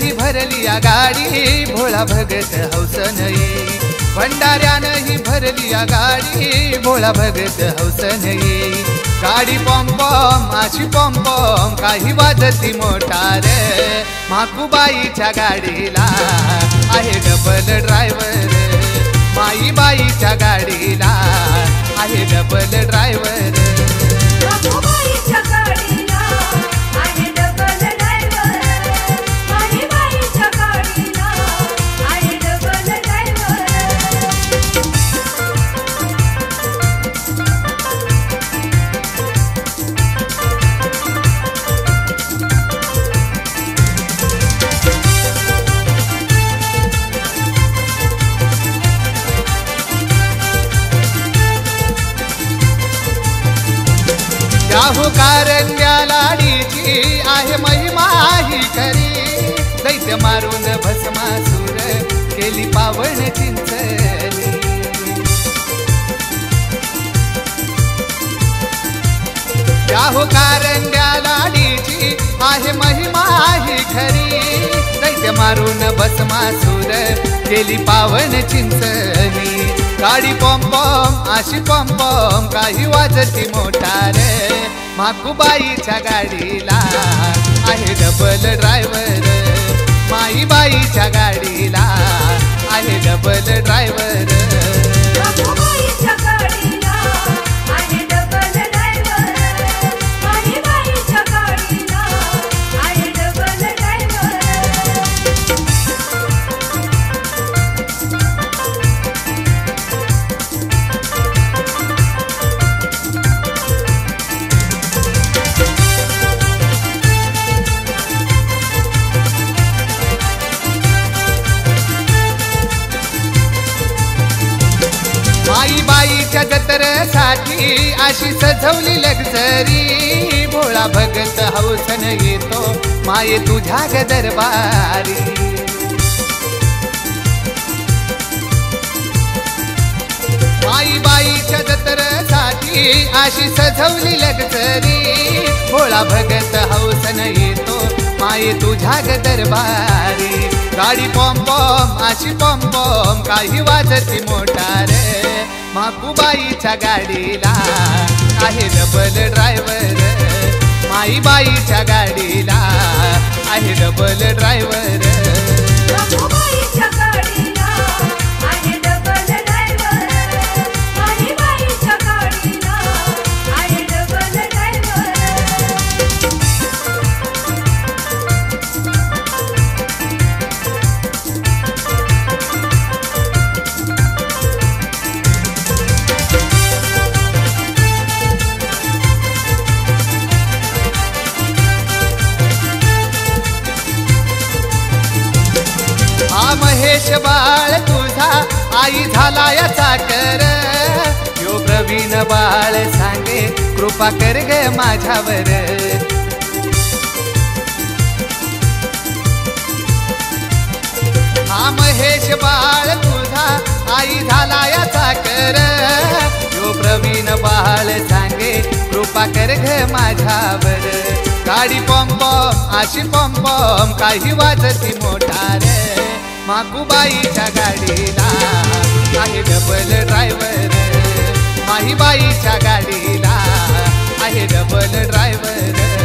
ही भरली या गाडी भोळा भगत हौसन येई भंडाऱ्यानं ही भरली या गाडी भोळा भगत हौसन येई गाडी पॉम पॉम अशी पॉम पॉम काही वाजती मोटार माकूबाईच्या गाडीला आहे डबल ड्रायव्हर माईबाईच्या गाडीला आहे डबल ड्रायव्हर माकूबाईच्या गाडीला आहे डबल ड्रायव्हर माईबाईच्या गाडीला आहे डबल ड्रायव्हर याहू कारंज्या लाडीची आहे महिमा ही खरी दैत्य मारून भस्मासूर केली पावन चिंचणी याहू कारंज्या लाडीची आहे महिमा ही खरी दैत्य मारून भस्मासूर केली पावन चिंचणी गाडी पॉम पॉम अशी पॉम पॉम काही वाजती मोटार माकूबाईच्या गाडीला आहे डबल ड्रायव्हर माईबाईच्या गाडीला आहे डबल ड्रायव्हर माकूबाईच्या गाडीला आहे डबल ड्रायव्हर माईबाईच्या गाडीला आहे डबल ड्रायव्हर माईबाईच्या जत्रेसाठी अशी सजवली लक्झरी भोळा भगत हौसन येतो माये तुझ्या ग दरबारी माईबाईच्या जत्रेसाठी अशी सजवली लक्झरी भोळा भगत हौसन येतो माये तुझ्या ग दरबारी गाडी पॉम पॉम अशी पॉम पॉम काही वाजती मोटार माकूबाईच्या गाडीला आहे डबल ड्रायव्हर माईबाईच्या गाडीला आहे डबल ड्रायव्हर माकूबाईच्या गाडीला आहे डबल ड्रायव्हर माईबाईच्या गाडीला आहे डबल ड्रायव्हर हा महेश बाळ तुझा आई झाला या चाकर यो प्रवीण बाळ सांगे कृपा कर ग माझ्यावर हा महेश बाळ तुझा आई झाला या चाकर यो प्रवीण बाळ सांगे कृपा कर ग माझ्यावर गाडी पॉम पॉम अशी पॉम पॉम काही वाजती मोटार माकूबाईच्या गाडीला आहे डबल ड्रायव्हर माहीबाईच्या गाडीला आहे डबल ड्रायव्हर